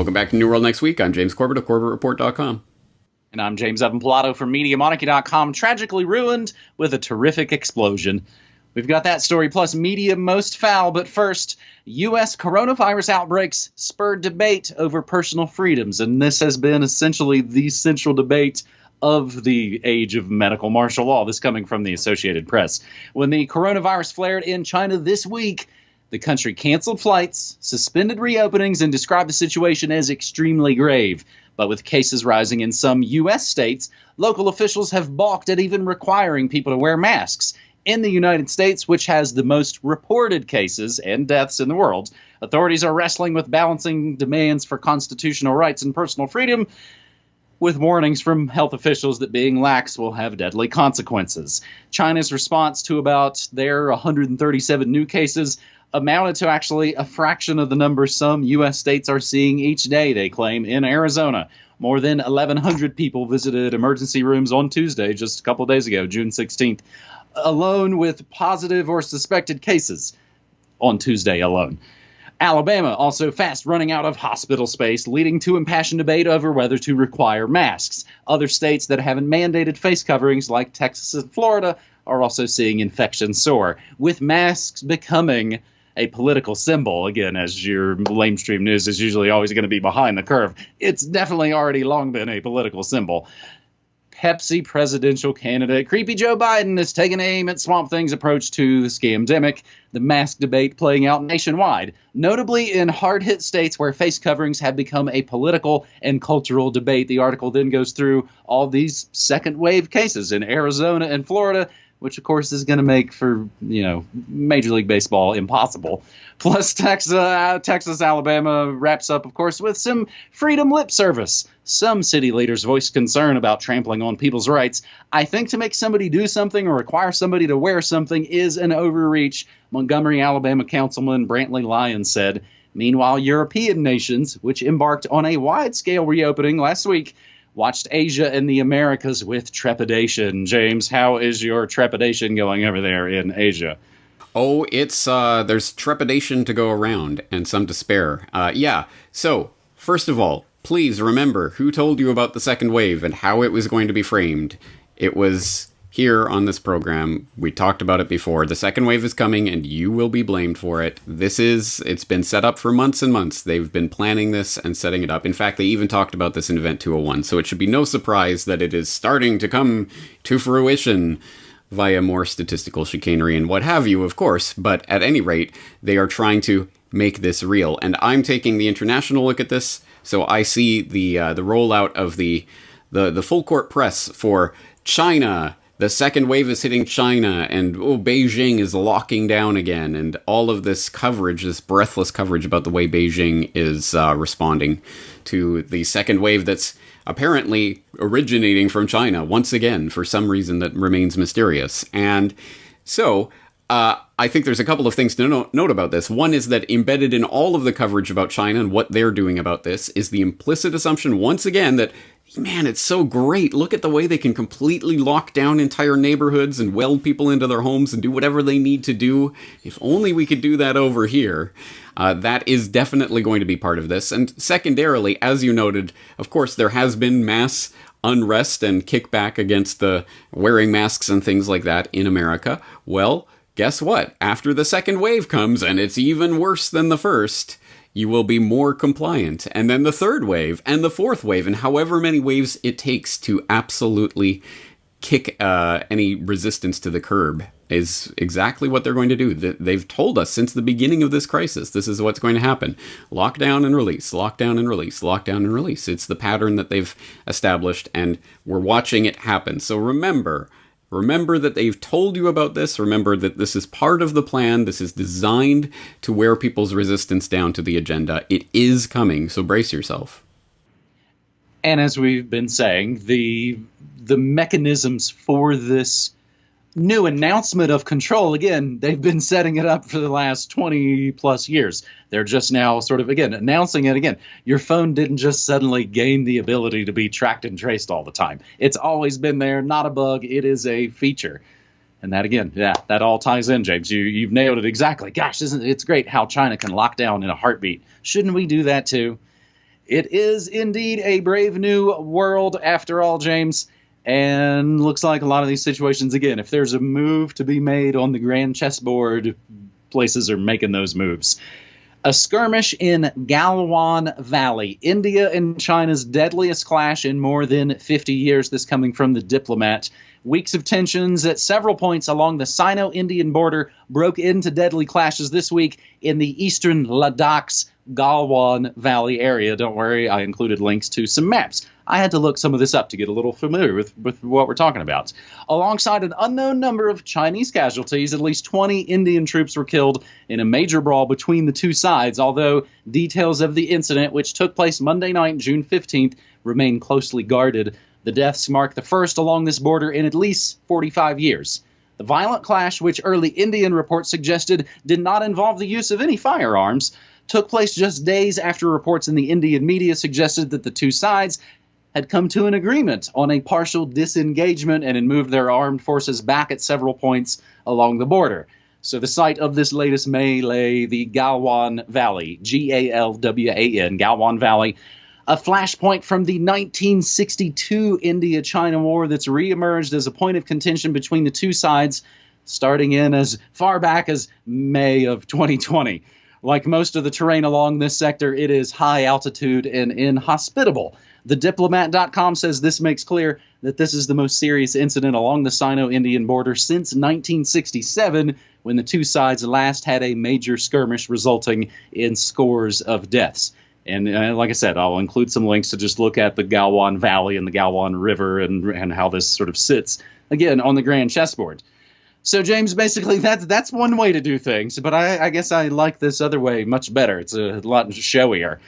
Welcome back to New World Next Week. I'm James Corbett of CorbettReport.com. And I'm James Evan Pilato from MediaMonarchy.com, tragically ruined with a terrific explosion. We've got that story plus media most foul, but first, U.S. coronavirus outbreaks spurred debate over personal freedoms, and this has been essentially the central debate of the age of medical martial law. This coming from the Associated Press. When the coronavirus flared in China this week, the country canceled flights, suspended reopenings, and described the situation as extremely grave. But with cases rising in some U.S. states, local officials have balked at even requiring people to wear masks. In the United States, which has the most reported cases and deaths in the world, authorities are wrestling with balancing demands for constitutional rights and personal freedom with warnings from health officials that being lax will have deadly consequences. China's response to about their 137 new cases amounted to actually a fraction of the number some U.S. states are seeing each day, they claim. In Arizona, more than 1,100 people visited emergency rooms on Tuesday, just a couple days ago, June 16th, alone with positive or suspected cases on Tuesday alone. Alabama also fast running out of hospital space, leading to impassioned debate over whether to require masks. Other states that haven't mandated face coverings, like Texas and Florida, are also seeing infections soar, with masks becoming a political symbol. Again, as your lamestream news is usually always going to be behind the curve, it's definitely already long been a political symbol. Pepsi presidential candidate Creepy Joe Biden is taking aim at Swamp Thing's approach to the scamdemic, the mask debate playing out nationwide, notably in hard-hit states where face coverings have become a political and cultural debate. The article then goes through all these second-wave cases in Arizona and Florida, which, of course, is going to make for, Major League Baseball impossible. Plus, Texas, Alabama wraps up, of course, with some freedom lip service. Some city leaders voiced concern about trampling on people's rights. I think to make somebody do something or require somebody to wear something is an overreach, Montgomery, Alabama Councilman Brantley Lyons said. Meanwhile, European nations, which embarked on a wide-scale reopening last week, watched Asia and the Americas with trepidation. James, how is your trepidation going over there in Asia? Oh, it's, there's trepidation to go around and some to spare. So, first of all, please remember who told you about the second wave and how it was going to be framed. It was here on this program. We talked about it before. The second wave is coming and you will be blamed for it. It's been set up for months and months. They've been planning this and setting it up. In fact, they even talked about this in Event 201. So it should be no surprise that it is starting to come to fruition via more statistical chicanery and what have you, of course. But at any rate, they are trying to make this real. And I'm taking the international look at this. So I see the rollout of the full court press for China. The second wave is hitting China, and Beijing is locking down again, and all of this coverage, this breathless coverage about the way Beijing is responding to the second wave that's apparently originating from China, once again, for some reason that remains mysterious. And so, I think there's a couple of things to note about this. One is that embedded in all of the coverage about China and what they're doing about this is the implicit assumption, once again, that man, it's so great. Look at the way they can completely lock down entire neighborhoods and weld people into their homes and do whatever they need to do. If only we could do that over here. That is definitely going to be part of this. And secondarily, as you noted, of course, there has been mass unrest and kickback against the wearing masks and things like that in America. Well, guess what? After the second wave comes, and it's even worse than the first, you will be more compliant. And then the third wave and the fourth wave and however many waves it takes to absolutely kick any resistance to the curb is exactly what they're going to do. They've told us since the beginning of this crisis, this is what's going to happen. Lockdown and release, lockdown and release, lockdown and release. It's the pattern that they've established, and we're watching it happen. So remember that they've told you about this. Remember that this is part of the plan. This is designed to wear people's resistance down to the agenda. It is coming, so brace yourself. And as we've been saying, the mechanisms for this new announcement of control, again, they've been setting it up for the last 20 plus years. They're just now sort of, again, announcing it again. Your phone didn't just suddenly gain the ability to be tracked and traced all the time. It's always been there, not a bug. It is a feature. And that, again, that all ties in, James. You've nailed it exactly. Gosh, it's great how China can lock down in a heartbeat. Shouldn't we do that too? It is indeed a brave new world after all, James. And looks like a lot of these situations, again, if there's a move to be made on the grand chessboard, places are making those moves. A skirmish in Galwan Valley, India and China's deadliest clash in more than 50 years. This coming from The Diplomat. Weeks of tensions at several points along the Sino-Indian border broke into deadly clashes this week in the eastern Ladakh's Galwan Valley area. Don't worry, I included links to some maps. I had to look some of this up to get a little familiar with what we're talking about. Alongside an unknown number of Chinese casualties, at least 20 Indian troops were killed in a major brawl between the two sides, although details of the incident, which took place Monday night, June 15th, remain closely guarded. The deaths mark the first along this border in at least 45 years. The violent clash, which early Indian reports suggested did not involve the use of any firearms, took place just days after reports in the Indian media suggested that the two sides had come to an agreement on a partial disengagement and had moved their armed forces back at several points along the border. So the site of this latest melee, the Galwan Valley, Galwan, Galwan Valley, a flashpoint from the 1962 India-China War that's reemerged as a point of contention between the two sides, starting in as far back as May of 2020. Like most of the terrain along this sector, it is high altitude and inhospitable. TheDiplomat.com says this makes clear that this is the most serious incident along the Sino-Indian border since 1967, when the two sides last had a major skirmish resulting in scores of deaths. And like I said, I'll include some links to just look at the Galwan Valley and the Galwan River and how this sort of sits, again, on the grand chessboard. So, James, basically, that's one way to do things, but I guess I like this other way much better. It's a lot showier.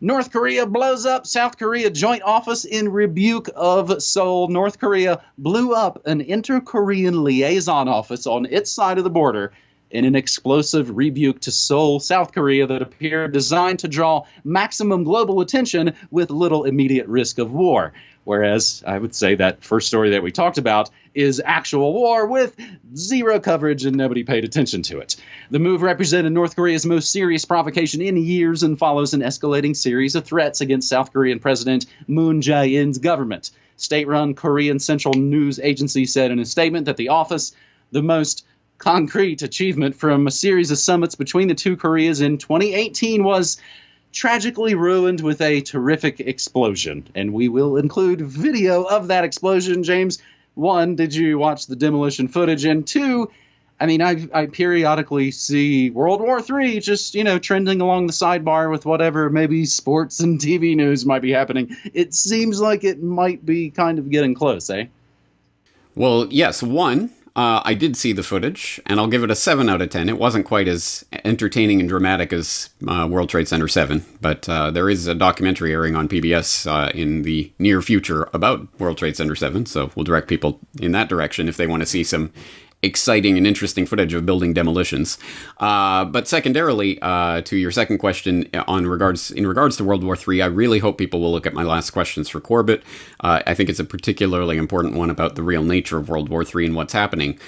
North Korea blows up South Korea joint office in rebuke of Seoul. North Korea blew up an inter-Korean liaison office on its side of the border in an explosive rebuke to Seoul, South Korea, that appeared designed to draw maximum global attention with little immediate risk of war. Whereas I would say that first story that we talked about is actual war with zero coverage and nobody paid attention to it. The move represented North Korea's most serious provocation in years and follows an escalating series of threats against South Korean President Moon Jae-in's government. State-run Korean Central News Agency said in a statement that the office, the most concrete achievement from a series of summits between the two Koreas in 2018, was tragically ruined with a terrific explosion. And we will include video of that explosion. James, one, did you watch the demolition footage? And two, I mean, I periodically see World War III just, trending along the sidebar with whatever maybe sports and TV news might be happening. It seems like it might be kind of getting close, eh? Well, yes, one, I did see the footage, and I'll give it a 7 out of 10. It wasn't quite as entertaining and dramatic as World Trade Center 7, but there is a documentary airing on PBS in the near future about World Trade Center 7, so we'll direct people in that direction if they want to see some exciting and interesting footage of building demolitions. But secondarily, to your second question in regards to World War III, I really hope people will look at my last questions for Corbett. I think it's a particularly important one about the real nature of World War III and what's happening.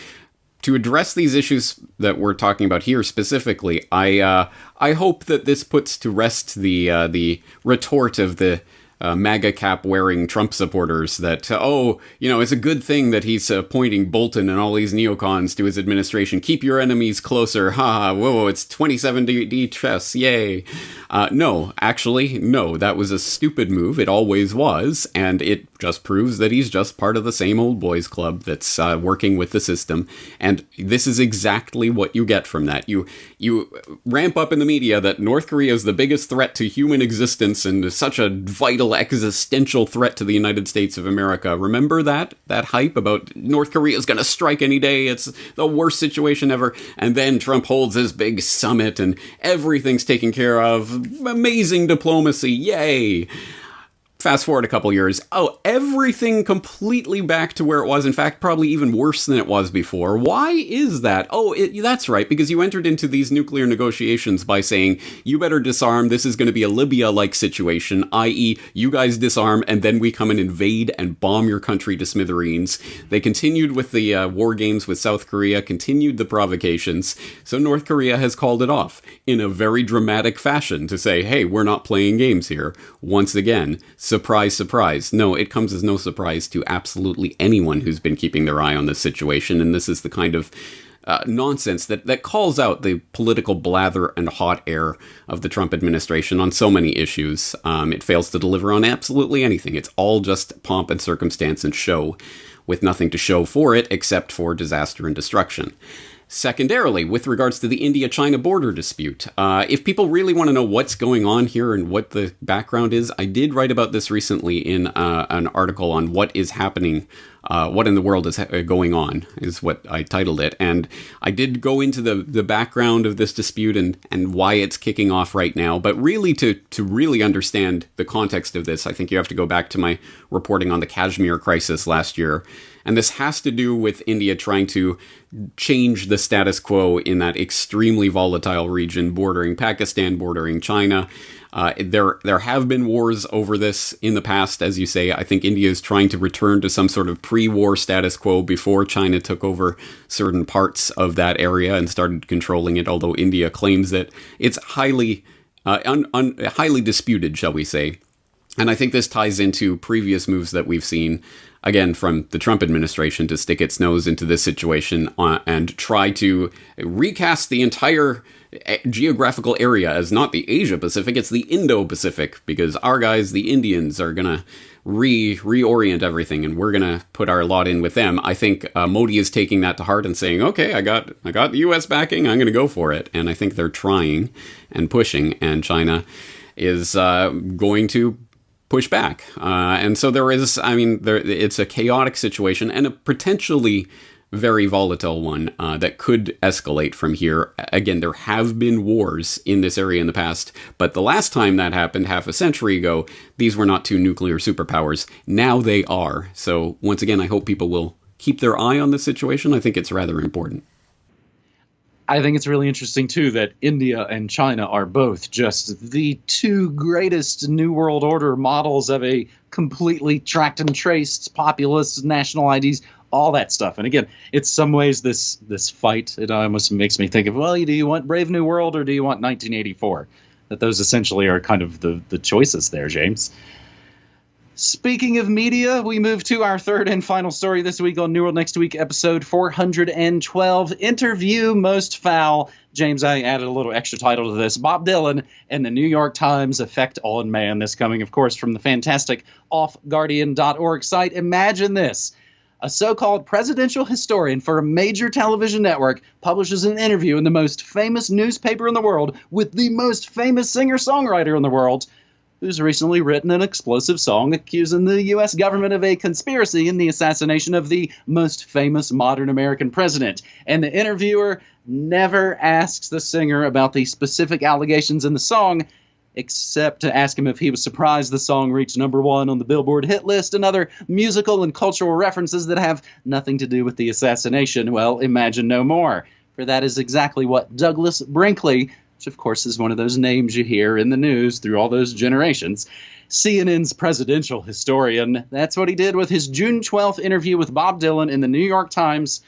To address these issues that we're talking about here specifically, I hope that this puts to rest the retort of the MAGA cap wearing Trump supporters that, it's a good thing that he's appointing Bolton and all these neocons to his administration. Keep your enemies closer. Ha, whoa, it's 27D chess. Yay. No, that was a stupid move. It always was. And it just proves that he's just part of the same old boys club that's working with the system. And this is exactly what you get from that. You ramp up in the media that North Korea is the biggest threat to human existence and such a vital existential threat to the United States of America. Remember that hype about North Korea is going to strike any day. It's the worst situation ever. And then Trump holds his big summit and everything's taken care of. Amazing diplomacy. Yay. Fast forward a couple years. Oh, everything completely back to where it was. In fact, probably even worse than it was before. Why is that? Oh, that's right, because you entered into these nuclear negotiations by saying, you better disarm. This is going to be a Libya-like situation, i.e., you guys disarm, and then we come and invade and bomb your country to smithereens. They continued with the war games with South Korea, continued the provocations. So North Korea has called it off in a very dramatic fashion to say, hey, we're not playing games here. Once again, surprise, surprise. No, it comes as no surprise to absolutely anyone who's been keeping their eye on this situation. And this is the kind of nonsense that calls out the political blather and hot air of the Trump administration on so many issues. It fails to deliver on absolutely anything. It's all just pomp and circumstance and show, with nothing to show for it except for disaster and destruction. Secondarily, with regards to the India-China border dispute, if people really want to know what's going on here and what the background is, I did write about this recently in an article on what is happening, what in the world is going on, is what I titled it. And I did go into the background of this dispute and why it's kicking off right now. But really, to really understand the context of this, I think you have to go back to my reporting on the Kashmir crisis last year. And this has to do with India trying to change the status quo in that extremely volatile region bordering Pakistan, bordering China. There have been wars over this in the past, as you say. I think India is trying to return to some sort of pre-war status quo before China took over certain parts of that area and started controlling it, although India claims that it's highly disputed, shall we say. And I think this ties into previous moves that we've seen, again, from the Trump administration to stick its nose into this situation and try to recast the entire geographical area as not the Asia-Pacific, it's the Indo-Pacific, because our guys, the Indians, are going to reorient everything, and we're going to put our lot in with them. I think Modi is taking that to heart and saying, okay, I got the U.S. backing, I'm going to go for it. And I think they're trying and pushing, and China is going to push back. And so it's a chaotic situation and a potentially very volatile one that could escalate from here. Again, there have been wars in this area in the past, but the last time that happened, half a century ago, these were not two nuclear superpowers. Now they are. So once again, I hope people will keep their eye on this situation. I think it's rather important. I think it's really interesting, too, that India and China are both just the two greatest New World Order models of a completely tracked and traced populist national IDs, all that stuff. And again, it's some ways this fight, it almost makes me think of, well, do you want Brave New World or do you want 1984? That those essentially are kind of the choices there, James. Speaking of media, we move to our third and final story this week on New World Next Week, episode 412, Interview Most Foul. James, I added a little extra title to this. Bob Dylan and the New York Times Effect on Man. This coming, of course, from the fantastic offguardian.org site. Imagine this. A so-called presidential historian for a major television network publishes an interview in the most famous newspaper in the world with the most famous singer-songwriter in the world, who's recently written an explosive song accusing the U.S. government of a conspiracy in the assassination of the most famous modern American president. And the interviewer never asks the singer about the specific allegations in the song, except to ask him if he was surprised the song reached #1 on the Billboard hit list and other musical and cultural references that have nothing to do with the assassination. Well, imagine no more, for that is exactly what Douglas Brinkley, which of course is one of those names you hear in the news through all those generations, CNN's presidential historian. That's what he did with his June 12th interview with Bob Dylan in the New York Times.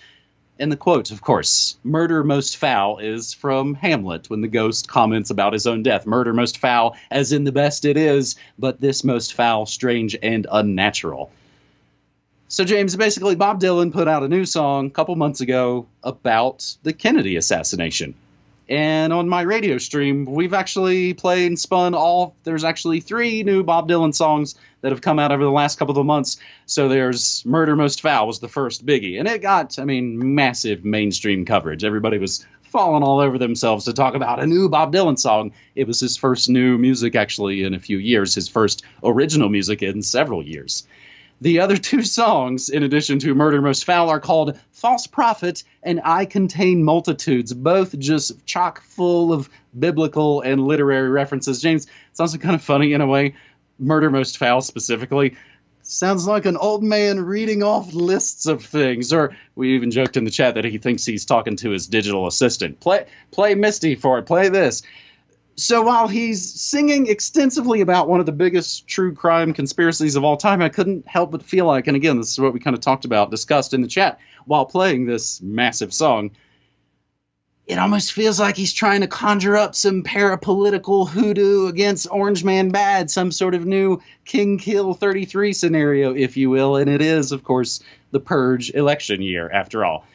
And the quote, of course, "Murder most foul," is from Hamlet when the ghost comments about his own death. Murder most foul, as in the best it is, but this most foul, strange, and unnatural. So, James, basically, Bob Dylan put out a new song a couple months ago about the Kennedy assassination. And on my radio stream, we've actually played and spun there's actually 3 new Bob Dylan songs that have come out over the last couple of months. So there's Murder Most Foul was the first biggie. And it got, massive mainstream coverage. Everybody was falling all over themselves to talk about a new Bob Dylan song. It was his first new music, actually, in a few years. His first original music in several years. The other 2 songs, in addition to Murder Most Foul, are called False Prophet and I Contain Multitudes, both just chock full of biblical and literary references. James, it's also kind of funny in a way. Murder Most Foul specifically, sounds like an old man reading off lists of things. Or we even joked in the chat that he thinks he's talking to his digital assistant. Play Misty for it. Play this. So while he's singing extensively about one of the biggest true crime conspiracies of all time, I couldn't help but feel like, and again, this is what we kind of discussed in the chat while playing this massive song, it almost feels like he's trying to conjure up some parapolitical hoodoo against Orange Man Bad, some sort of new King Kill 33 scenario, if you will. And it is, of course, the Purge election year, after all.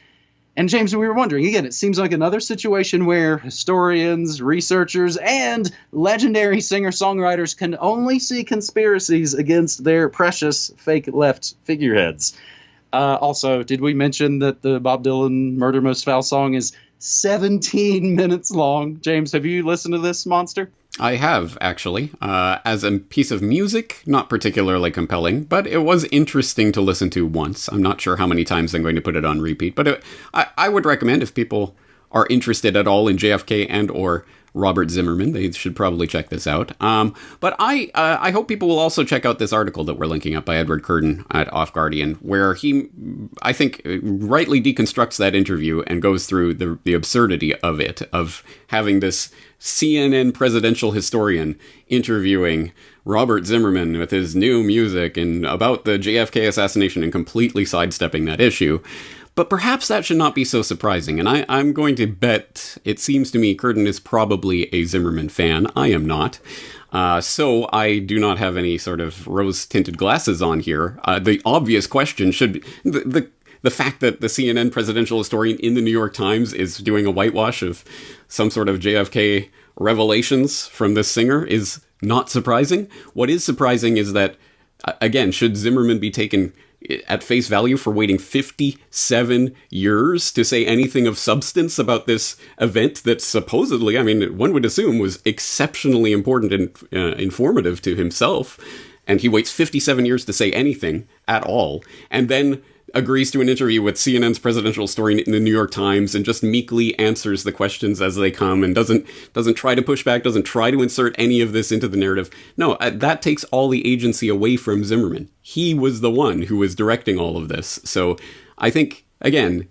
And James, we were wondering, again, it seems like another situation where historians, researchers, and legendary singer-songwriters can only see conspiracies against their precious fake left figureheads. Also, did we mention that the Bob Dylan Murder Most Foul song is 17 minutes long? James, have you listened to this monster? I have, actually. As a piece of music, not particularly compelling, but it was interesting to listen to once. I'm not sure how many times I'm going to put it on repeat, but I would recommend, if people are interested at all in JFK and or Robert Zimmerman, they should probably check this out. But I hope people will also check out this article that we're linking up by Edward Curtin at Off Guardian, where he, I think, rightly deconstructs that interview and goes through the absurdity of it, of having this CNN presidential historian interviewing Robert Zimmerman with his new music and about the JFK assassination and completely sidestepping that issue. But perhaps that should not be so surprising, and I'm going to bet, it seems to me, Curtin is probably a Zimmerman fan. I am not. So I do not have any sort of rose-tinted glasses on here. The obvious question should be, the fact that the CNN presidential historian in the New York Times is doing a whitewash of some sort of JFK revelations from this singer is not surprising. What is surprising is that, again, should Zimmerman be taken at face value for waiting 57 years to say anything of substance about this event that supposedly, I mean, one would assume was exceptionally important and informative to himself, and he waits 57 years to say anything at all, and then agrees to an interview with CNN's presidential historian in the New York Times and just meekly answers the questions as they come and doesn't try to push back, doesn't try to insert any of this into the narrative. No, that takes all the agency away from Zimmerman. He was the one who was directing all of this. So I think, again,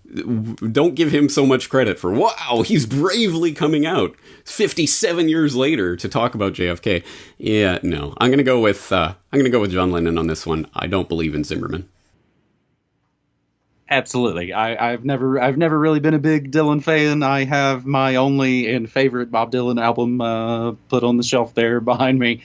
don't give him so much credit for, wow, he's bravely coming out 57 years later to talk about JFK. Yeah, no, I'm going to go with John Lennon on this one. I don't believe in Zimmerman. Absolutely. I've never really been a big Dylan fan. I have my only and favorite Bob Dylan album put on the shelf there behind me.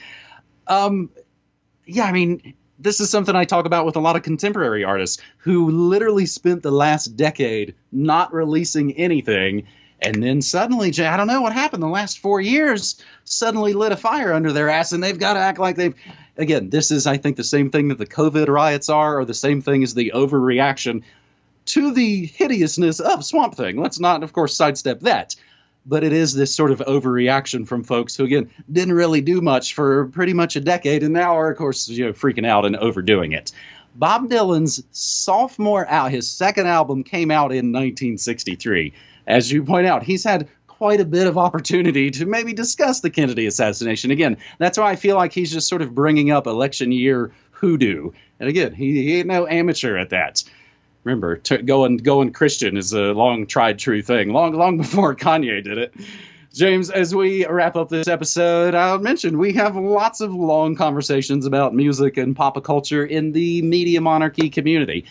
Yeah, I mean, this is something I talk about with a lot of contemporary artists who literally spent the last decade not releasing anything. And then suddenly, I don't know what happened. The last 4 years suddenly lit a fire under their ass, and they've got to act like they've. Again, this is, I think, the same thing that the COVID riots are, or the same thing as the overreaction to the hideousness of Swamp Thing. Let's not, of course, sidestep that. But it is this sort of overreaction from folks who, again, didn't really do much for pretty much a decade and now are, of course, freaking out and overdoing it. Bob Dylan's his second album came out in 1963. As you point out, he's had quite a bit of opportunity to maybe discuss the Kennedy assassination. Again, that's why I feel like he's just sort of bringing up election year hoodoo. And again, he ain't no amateur at that. Remember, going Christian is a long tried true thing, long before Kanye did it. James, as we wrap up this episode, I'll mention we have lots of long conversations about music and pop culture in the Media Monarchy community.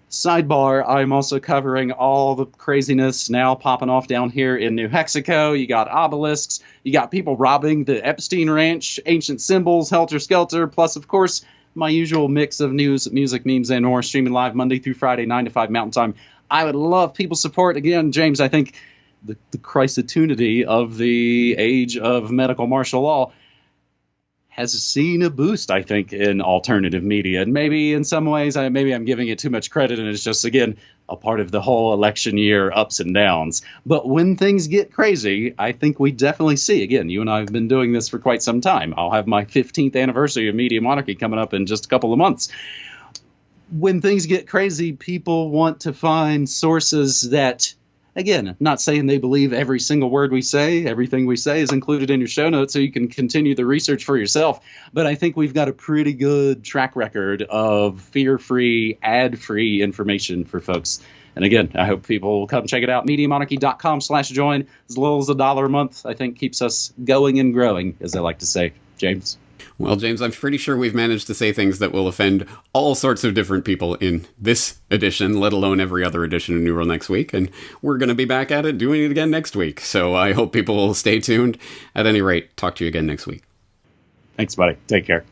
Sidebar, I'm also covering all the craziness now popping off down here in New Mexico. You got obelisks, you got people robbing the Epstein Ranch, ancient symbols, helter skelter, plus, of course, my usual mix of news, music, memes, and more, streaming live Monday through Friday, 9 to 5 Mountain Time. I would love people's support. Again, James, I think the Christotunity of the age of medical martial law has seen a boost, I think, in alternative media. And maybe in some ways, maybe I'm giving it too much credit, and it's just, again, a part of the whole election year ups and downs. But when things get crazy, I think we definitely see, again, you and I have been doing this for quite some time. I'll have my 15th anniversary of Media Monarchy coming up in just a couple of months. When things get crazy, people want to find sources that Again, not saying they believe every single word we say. Everything we say is included in your show notes so you can continue the research for yourself. But I think we've got a pretty good track record of fear-free, ad-free information for folks. And again, I hope people will come check it out. MediaMonarchy.com/join. As little as $1 a month, I think, keeps us going and growing, as I like to say. James? Well, James, I'm pretty sure we've managed to say things that will offend all sorts of different people in this edition, let alone every other edition of New World next week. And we're going to be back at it, doing it again next week. So I hope people will stay tuned. At any rate, talk to you again next week. Thanks, buddy. Take care.